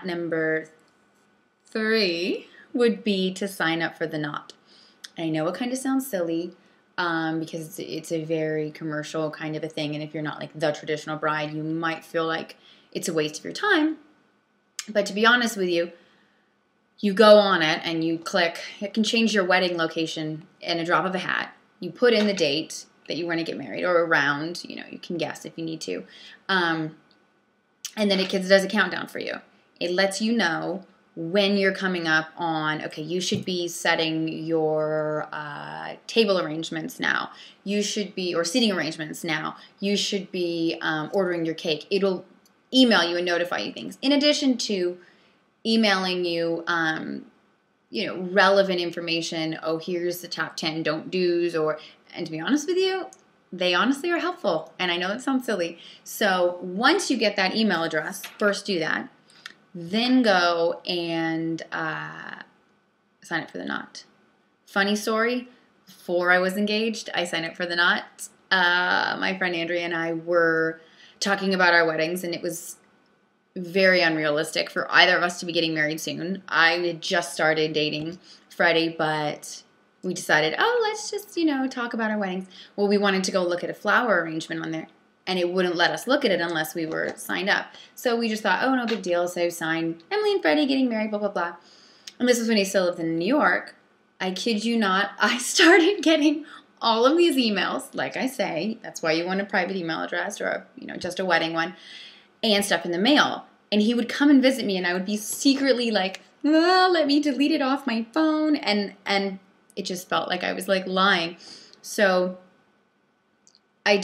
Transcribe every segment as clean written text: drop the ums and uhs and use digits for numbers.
number 3 would be to sign up for the knot. I know it kind of sounds silly because it's a very commercial kind of a thing, and if you're not like the traditional bride, you might feel like it's a waste of your time. But to be honest with you, you go on it and you click. It can change your wedding location in a drop of a hat. You put in the date that you want to get married, or around, you can guess if you need to. And then it does a countdown for you. It lets you know when you're coming up on, okay, you should be setting your table arrangements now. You should be, or seating arrangements now. You should be ordering your cake. It'll email you and notify you things. In addition to emailing you, relevant information. Oh, here's the top 10 don't do's, and to be honest with you, they honestly are helpful. And I know it sounds silly. So once you get that email address, first do that. Then go and sign up for the knot. Funny story, before I was engaged, I signed up for the knot. My friend Andrea and I were talking about our weddings, and it was very unrealistic for either of us to be getting married soon. I had just started dating Freddie, but we decided, let's just, talk about our weddings. Well, we wanted to go look at a flower arrangement on there, and it wouldn't let us look at it unless we were signed up. So we just thought, no big deal. So signed, Emily and Freddie getting married, blah, blah, blah. And this was when he still lived in New York. I kid you not, I started getting all of these emails. Like I say, that's why you want a private email address or, just a wedding one, and stuff in the mail. And he would come and visit me, and I would be secretly like, let me delete it off my phone. And it just felt like I was like lying. So I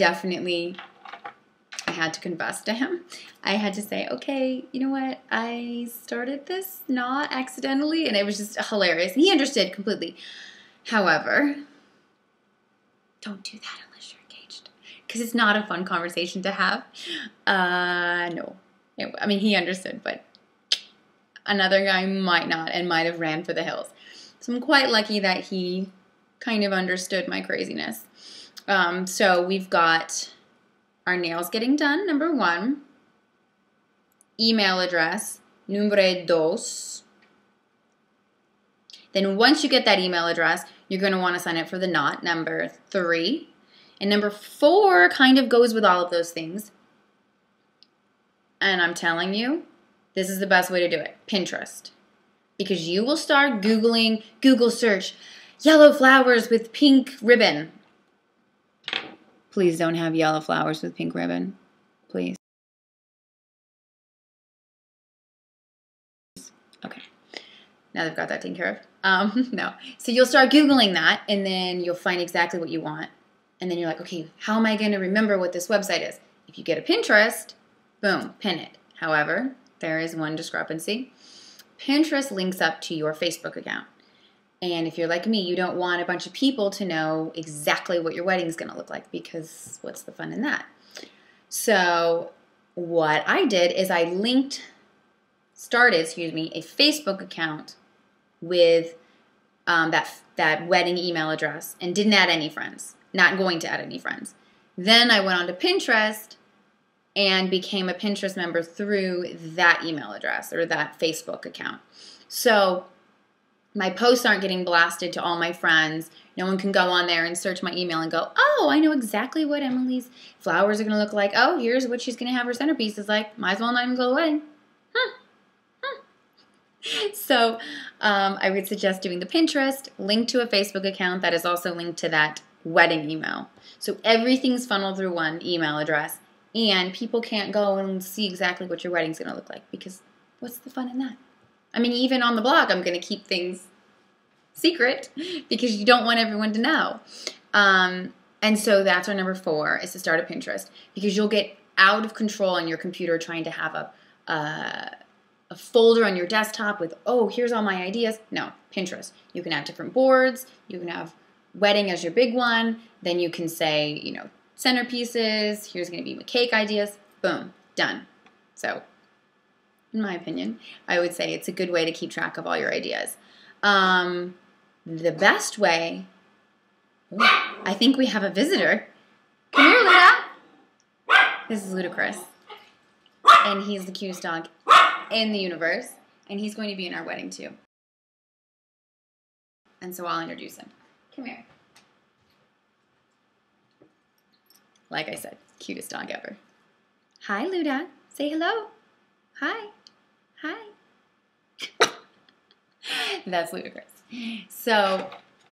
had to confess to him. I had to say, okay, you know what? I started this not accidentally, and it was just hilarious. And he understood completely. However, don't do that unless you're engaged, because it's not a fun conversation to have. No. He understood, but another guy might not, and might have ran for the hills. So I'm quite lucky that he kind of understood my craziness. So we've got our nails getting done, number 1. Email address, numero 2. Then once you get that email address, you're going to want to sign up for the knot, number 3. And number 4 kind of goes with all of those things. And I'm telling you, this is the best way to do it, Pinterest. Because you will start Googling, Google search, yellow flowers with pink ribbon. Please don't have yellow flowers with pink ribbon. Please. Okay. Now they've got that taken care of. No. So you'll start Googling that, and then you'll find exactly what you want. And then you're like, okay, how am I going to remember what this website is? If you get a Pinterest, boom, pin it. However, there is one discrepancy. Pinterest links up to your Facebook account. And if you're like me, you don't want a bunch of people to know exactly what your wedding is going to look like, because what's the fun in that? So what I did is I started a Facebook account with that wedding email address, and didn't add any friends. Not going to add any friends. Then I went on to Pinterest and became a Pinterest member through that email address or that Facebook account. So my posts aren't getting blasted to all my friends. No one can go on there and search my email and go, oh, I know exactly what Emily's flowers are going to look like. Oh, here's what she's going to have her centerpiece is like. Might as well not even go to the wedding. So I would suggest doing the Pinterest, link to a Facebook account that is also linked to that wedding email. So everything's funneled through one email address, and people can't go and see exactly what your wedding's going to look like, because what's the fun in that? Even on the blog, I'm going to keep things secret because you don't want everyone to know. And so that's our number 4, is to start a Pinterest, because you'll get out of control on your computer trying to have a folder on your desktop with, oh, here's all my ideas. No, Pinterest. You can have different boards. You can have wedding as your big one. Then you can say, centerpieces. Here's going to be my cake ideas. Boom, done. So in my opinion, I would say it's a good way to keep track of all your ideas. The best way, I think we have a visitor. Come here, Luda. This is Ludacris. And he's the cutest dog in the universe, and he's going to be in our wedding too. And so I'll introduce him. Come here. Like I said, cutest dog ever. Hi, Luda. Say hello. Hi. Hi. That's ludicrous. So